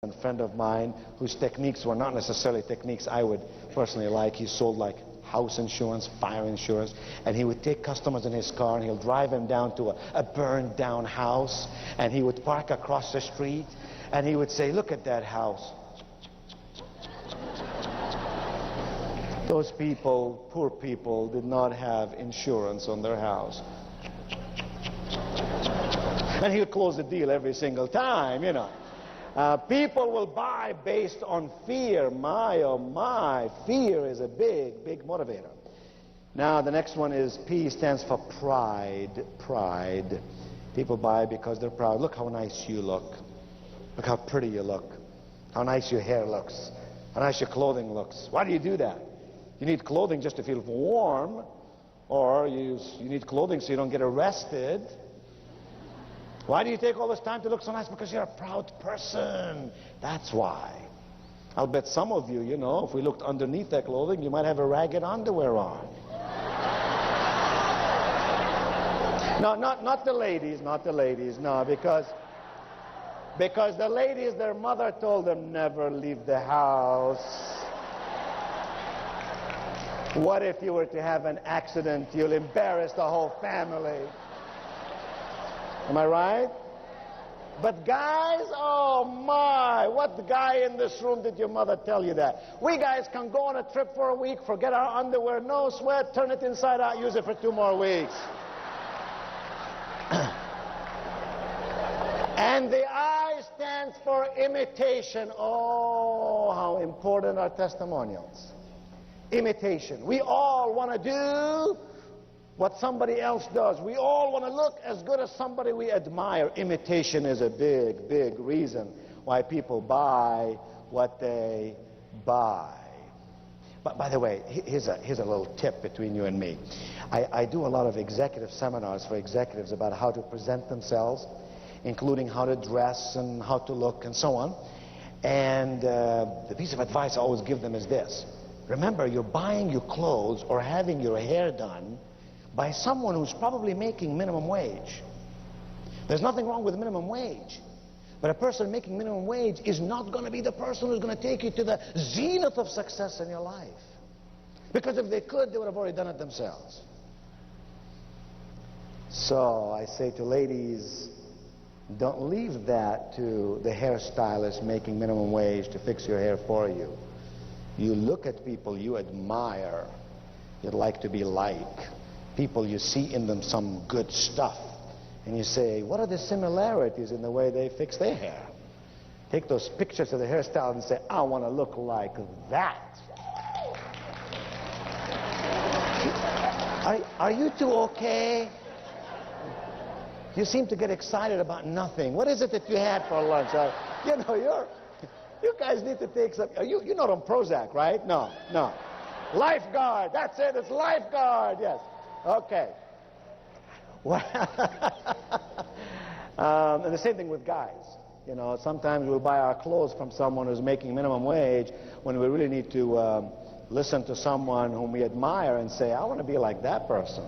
A friend of mine whose techniques were not necessarily techniques I would personally like. He sold like house insurance, fire insurance, and he would take customers in his car and he'll drive them down to a burned down house, and he would park across the street and he would say, look at that house. Those people, poor people, did not have insurance on their house. And he would close the deal every single time, you know. People will buy based on fear. My, oh my, fear is a big, big motivator. Now, the next one is P, stands for pride. Pride. People buy because they're proud. Look how nice you look. Look how pretty you look. How nice your hair looks. How nice your clothing looks. Why do you do that? You need clothing just to feel warm, or you need clothing so you don't get arrested. Why do you take all this time to look so nice? Because you're a proud person. That's why. I'll bet some of you, you know, if we looked underneath that clothing, you might have a ragged underwear on. No, not the ladies, not the ladies, no, because the ladies, their mother told them never leave the house. What if you were to have an accident? You'll embarrass the whole family. Am I right? But guys, oh my, what guy in this room did your mother tell you that? We guys can go on a trip for a week, forget our underwear, no sweat, turn it inside out, use it for 2 more weeks. And the I stands for imitation. Oh, how important are testimonials. Imitation. We all want to do what somebody else does. We all want to look as good as somebody we admire. Imitation is a big, big reason why people buy what they buy. But by the way, here's a little tip between you and me. I do a lot of executive seminars for executives about how to present themselves, including how to dress and how to look and so on. And the piece of advice I always give them is this. Remember, you're buying your clothes or having your hair done by someone who's probably making minimum wage. There's nothing wrong with minimum wage. But a person making minimum wage is not going to be the person who's going to take you to the zenith of success in your life. Because if they could, they would have already done it themselves. So I say to ladies, don't leave that to the hairstylist making minimum wage to fix your hair for you. You look at people you admire, you'd like to be like. People you see in them some good stuff, and you say, what are the similarities in the way they fix their hair? Take those pictures of the hairstyle and say, I want to look like that. Are you two okay? You seem to get excited about nothing. What is it that you had for lunch? You know, you guys need to take some, you're not on Prozac, right? No. Lifeguard, that's it, it's lifeguard, yes. Okay. Well, and the same thing with guys. You know, sometimes we'll buy our clothes from someone who's making minimum wage when we really need to listen to someone whom we admire and say, I want to be like that person,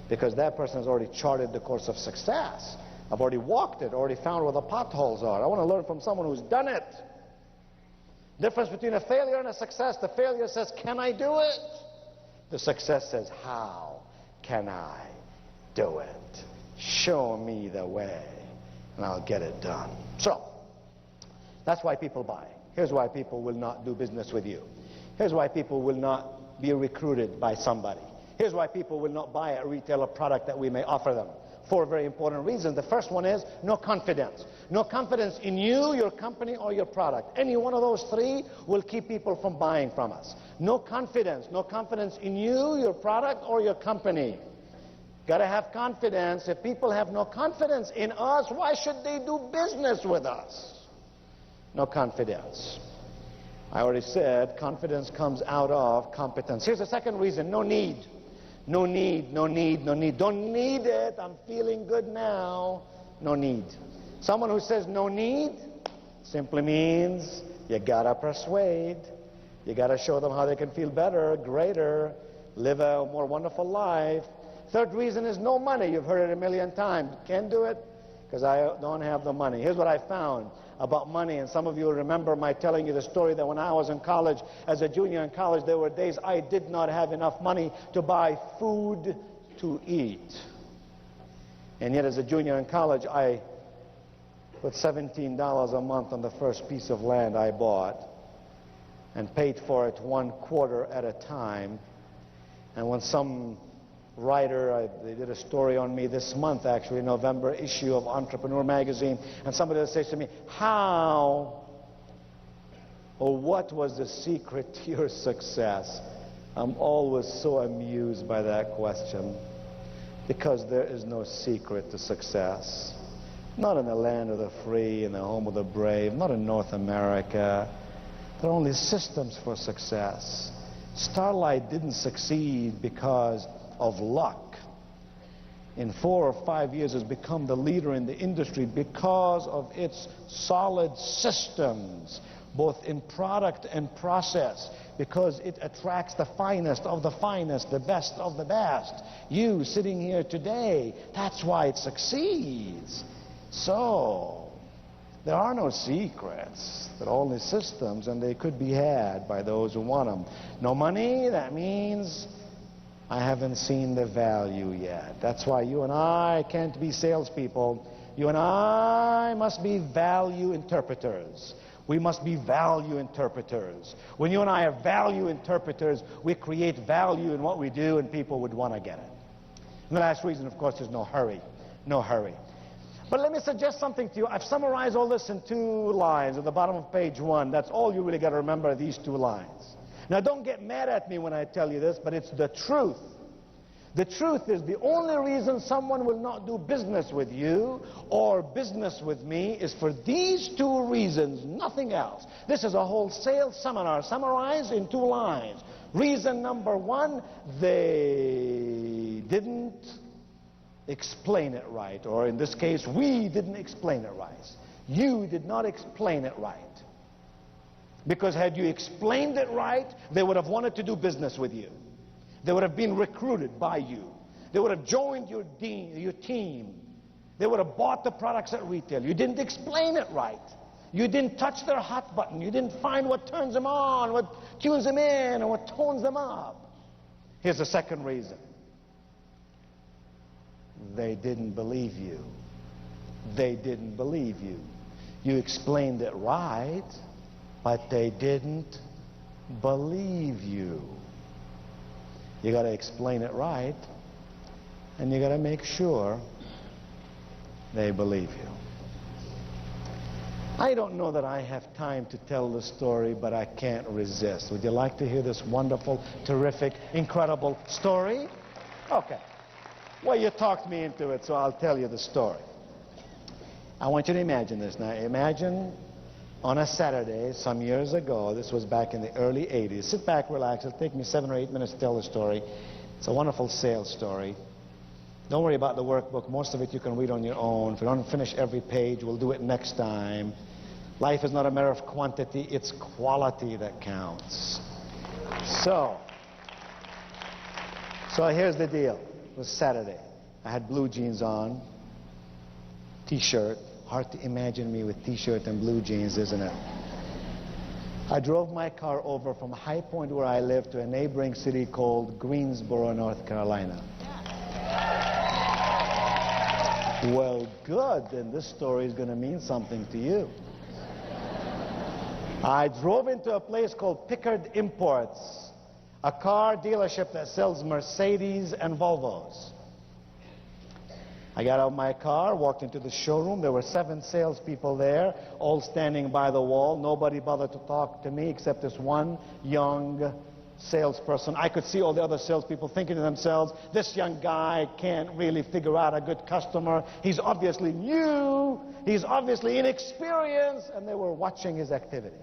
because that person has already charted the course of success. I've already walked it, already found where the potholes are. I want to learn from someone who's done it. Difference between a failure and a success. The failure says, can I do it? The success says, how can I do it? Show me the way, and I'll get it done. So, that's why people buy. Here's why people will not do business with you. Here's why people will not be recruited by somebody. Here's why people will not buy a retailer product that we may offer them. 4 very important reasons. The first one is no confidence. No confidence in you, your company, or your product. Any one of those 3 will keep people from buying from us. No confidence. No confidence in you, your product, or your company. Got to have confidence. If people have no confidence in us, why should they do business with us? No confidence. I already said confidence comes out of competence. Here's the second reason. No need. No need, no need, no need. Don't need it. I'm feeling good now. No need. Someone who says no need simply means you gotta persuade. You gotta show them how they can feel better, greater, live a more wonderful life. Third reason is no money. You've heard it a million times. Can't do it because I don't have the money. Here's what I found about money, and some of you will remember my telling you the story that when I was in college, as a junior in college, there were days I did not have enough money to buy food to eat. And yet as a junior in college, I put $17 a month on the first piece of land I bought and paid for it 1/4 at a time. And when some writer, they did a story on me this month, actually, November issue of Entrepreneur magazine, and somebody says to me, how or what was the secret to your success? I'm always so amused by that question, because there is no secret to success. Not in the land of the free, in the home of the brave, not in North America. There are only systems for success. Starlight didn't succeed because of luck. In 4 or 5 years has become the leader in the industry because of its solid systems, both in product and process, because it attracts the finest of the finest, the best of the best. You sitting here today, that's why it succeeds. So there are no secrets. There are only systems, and they could be had by those who want them. No money, that means I haven't seen the value yet. That's why you and I can't be salespeople. You and I must be value interpreters. We must be value interpreters. When you and I are value interpreters, we create value in what we do, and people would want to get it. And the last reason, of course, is no hurry. No hurry. But let me suggest something to you. I've summarized all this in 2 lines at the bottom of page 1. That's all you really got to remember, these 2 lines. Now, don't get mad at me when I tell you this, but it's the truth. The truth is, the only reason someone will not do business with you or business with me is for these 2 reasons, nothing else. This is a whole sales seminar summarized in 2 lines. Reason number 1, they didn't explain it right, or in this case, we didn't explain it right. You did not explain it right. Because had you explained it right, they would have wanted to do business with you. They would have been recruited by you. They would have joined your team. They would have bought the products at retail. You didn't explain it right. You didn't touch their hot button. You didn't find what turns them on, what tunes them in, and what tones them up. Here's the second reason. They didn't believe you. They didn't believe you. You explained it right, but they didn't believe you. You got to explain it right, and you got to make sure they believe you. I don't know that I have time to tell the story, but I can't resist. Would you like to hear this wonderful, terrific, incredible story? Okay. Well, you talked me into it, so I'll tell you the story. I want you to imagine this. Now, imagine on a Saturday some years ago, this was back in the early 80s. Sit back, relax. It'll take me 7 or 8 minutes to tell the story. It's a wonderful sales story. Don't worry about the workbook. Most of it you can read on your own. If we don't finish every page, we'll do it next time. Life is not a matter of quantity, it's quality that counts. So here's the deal. It was Saturday. I had blue jeans on, t-shirt. Hard to imagine me with t-shirt and blue jeans, isn't it? I drove my car over from High Point, where I live, to a neighboring city called Greensboro, North Carolina. Well, good. Then this story is going to mean something to you. I drove into a place called Pickard Imports, a car dealership that sells Mercedes and Volvos. I got out of my car, walked into the showroom. There were 7 salespeople there, all standing by the wall. Nobody bothered to talk to me except this one young salesperson. I could see all the other salespeople thinking to themselves, this young guy can't really figure out a good customer. He's obviously new. He's obviously inexperienced. And they were watching his activity.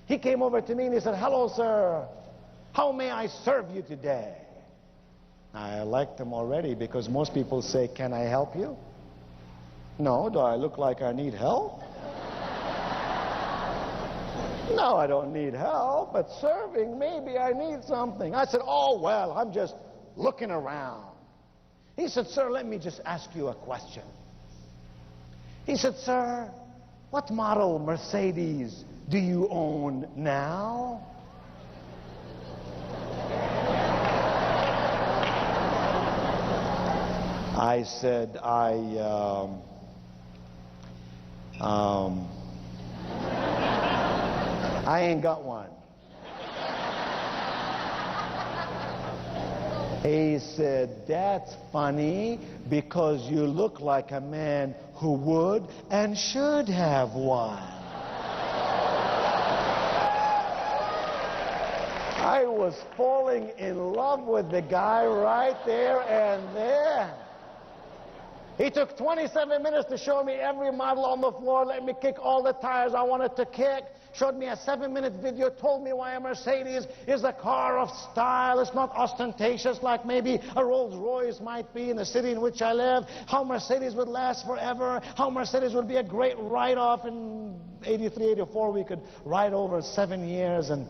He came over to me and he said, hello, sir. How may I serve you today? I liked him already, because most people say, can I help you? No. Do I look like I need help? No, I don't need help, but serving, maybe I need something. I said, oh, well, I'm just looking around. He said, sir, let me just ask you a question. He said, sir, what model Mercedes do you own now? I said, I ain't got one. He said, that's funny because you look like a man who would and should have one. I was falling in love with the guy right there and there. He took 27 minutes to show me every model on the floor, let me kick all the tires I wanted to kick, showed me a 7-minute video, told me why a Mercedes is a car of style. It's not ostentatious like maybe a Rolls Royce might be in the city in which I live, how Mercedes would last forever, how Mercedes would be a great write-off. In 83, 84, we could ride over 7 years and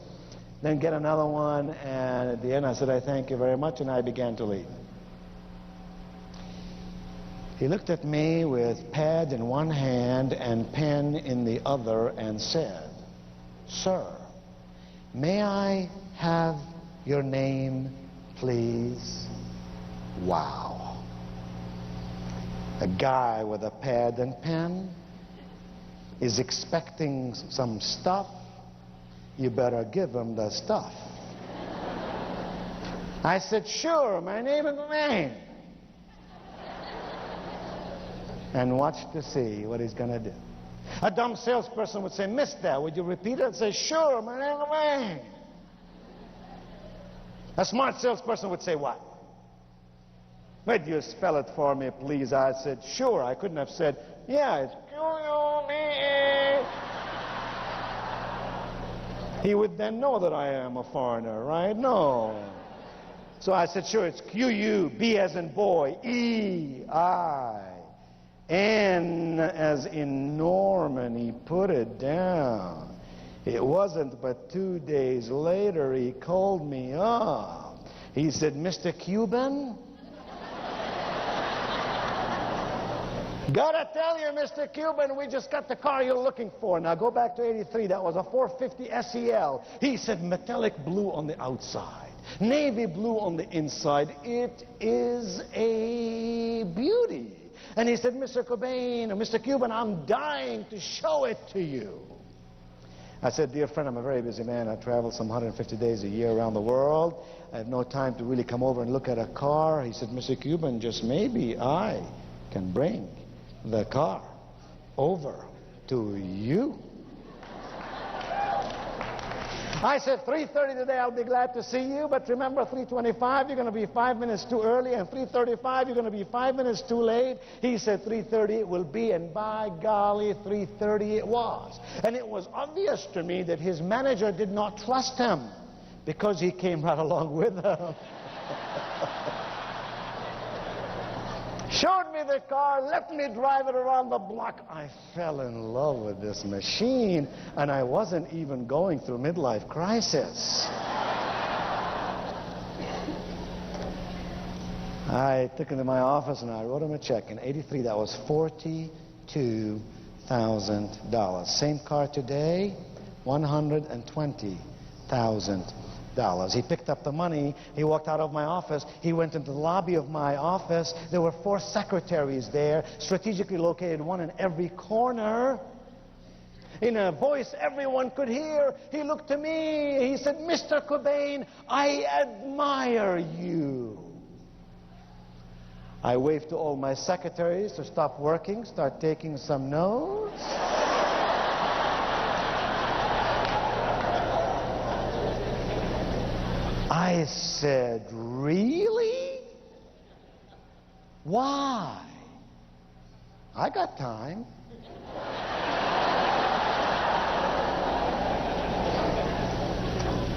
then get another one. And at the end I said, I thank you very much, and I began to leave. He looked at me with pad in one hand and pen in the other and said, sir, may I have your name, please? Wow. A guy with a pad and pen is expecting some stuff. You better give him the stuff. I said, sure, my name is Qubain. And watch to see what he's going to do. A dumb salesperson would say, mister, would you repeat it? I'd say, sure, my name is Qubain. A smart salesperson would say, what? Would you spell it for me, please? I said, sure. I couldn't have said, yeah, it's Q-U-B-E. He would then know that I am a foreigner, right? No. So I said, sure, it's Q-U, B as in boy, E-I. N as in Norman. He put it down. It wasn't but 2 days later he called me up. He said, Mr. Qubain, gotta tell you, Mr. Qubain, we just got the car you're looking for. Now go back to 83. That was a 450 SEL. He said, metallic blue on the outside, navy blue on the inside. It is a beauty. And he said, Mr. Qubain, or Mr. Qubain, I'm dying to show it to you. I said, dear friend, I'm a very busy man. I travel some 150 days a year around the world. I have no time to really come over and look at a car. He said, Mr. Qubain, just maybe I can bring the car over to you. I said, 3:30 today, I'll be glad to see you, but remember, 3:25, you're going to be 5 minutes too early, and 3:35, you're going to be 5 minutes too late. He said, 3:30 it will be, and by golly, 3:30 it was. And it was obvious to me that his manager did not trust him, because he came right along with him. Showed me the car, let me drive it around the block. I fell in love with this machine, and I wasn't even going through midlife crisis. I took him to my office and I wrote him a check. In 83, that was $42,000. Same car today, $120,000. He picked up the money, he walked out of my office, he went into the lobby of my office. There were 4 secretaries there, strategically located, one in every corner. In a voice everyone could hear, he looked to me, he said, Mr. Qubain, I admire you. I waved to all my secretaries to stop working, start taking some notes. I said, really? Why? I got time.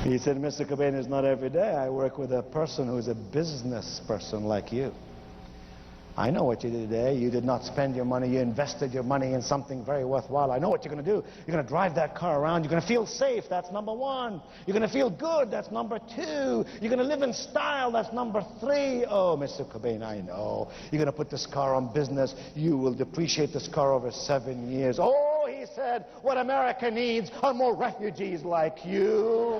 He said, Mr. Qubain, it's not every day I work with a person who's a business person like you. I know what you did today. You did not spend your money. You invested your money in something very worthwhile. I know what you're going to do. You're going to drive that car around. You're going to feel safe. That's number one. You're going to feel good. That's number two. You're going to live in style. That's number three. Oh, Mr. Qubain, I know. You're going to put this car on business. You will depreciate this car over 7 years. Oh, he said, what America needs are more refugees like you.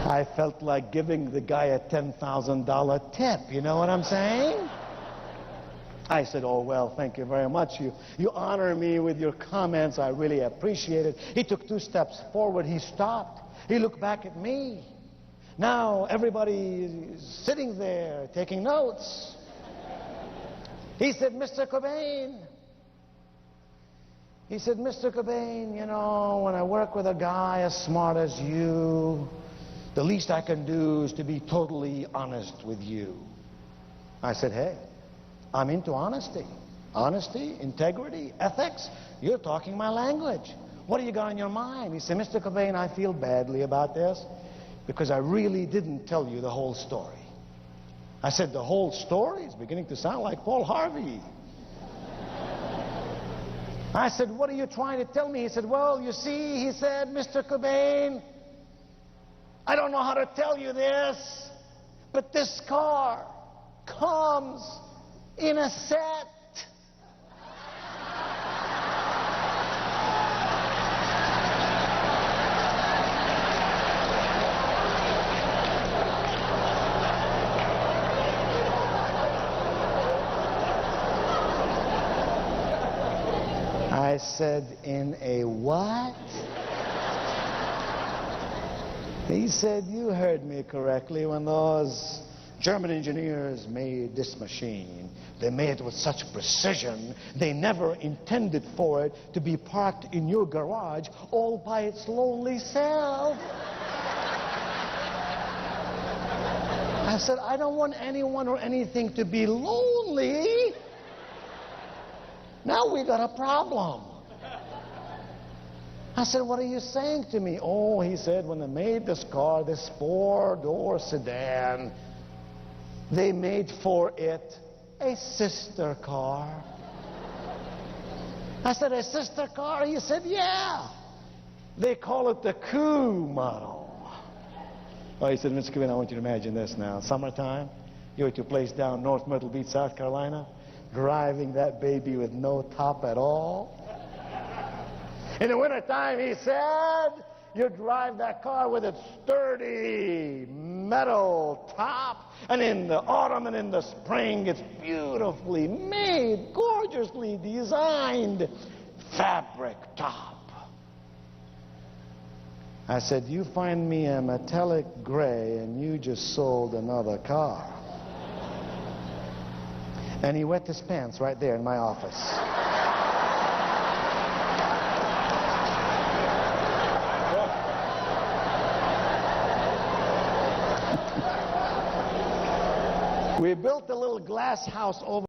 I felt like giving the guy a $10,000 tip, you know what I'm saying? I said, oh, well, thank you very much. You honor me with your comments. I really appreciate it. He took 2 steps forward. He stopped. He looked back at me. Now everybody is sitting there taking notes. He said, Mr. Qubain. He said, Mr. Qubain, you know, when I work with a guy as smart as you, the least I can do is to be totally honest with you. I said, hey, I'm into honesty. Honesty, integrity, ethics. You're talking my language. What do you got on your mind? He said, Mr. Qubain, I feel badly about this because I really didn't tell you the whole story. I said, the whole story is beginning to sound like Paul Harvey. I said, what are you trying to tell me? He said, well, you see, he said, Mr. Qubain, I don't know how to tell you this, but this car comes in a set. I said, in a what? He said, you heard me correctly. When those German engineers made this machine, they made it with such precision, they never intended for it to be parked in your garage all by its lonely self. I said, I don't want anyone or anything to be lonely. Now we got a problem. I said, what are you saying to me? Oh, he said, when they made this car, this 4-door sedan, they made for it a sister car. I said, a sister car? He said, yeah. They call it the Coup model. Oh, he said, Mr. Qubain, I want you to imagine this now. Summertime, you're at your place down North Myrtle Beach, South Carolina, driving that baby with no top at all. In the wintertime, he said, you drive that car with its sturdy metal top, and in the autumn and in the spring, it's beautifully made, gorgeously designed fabric top. I said, you find me a metallic gray, and you just sold another car. And he wet his pants right there in my office. We built a little glass house over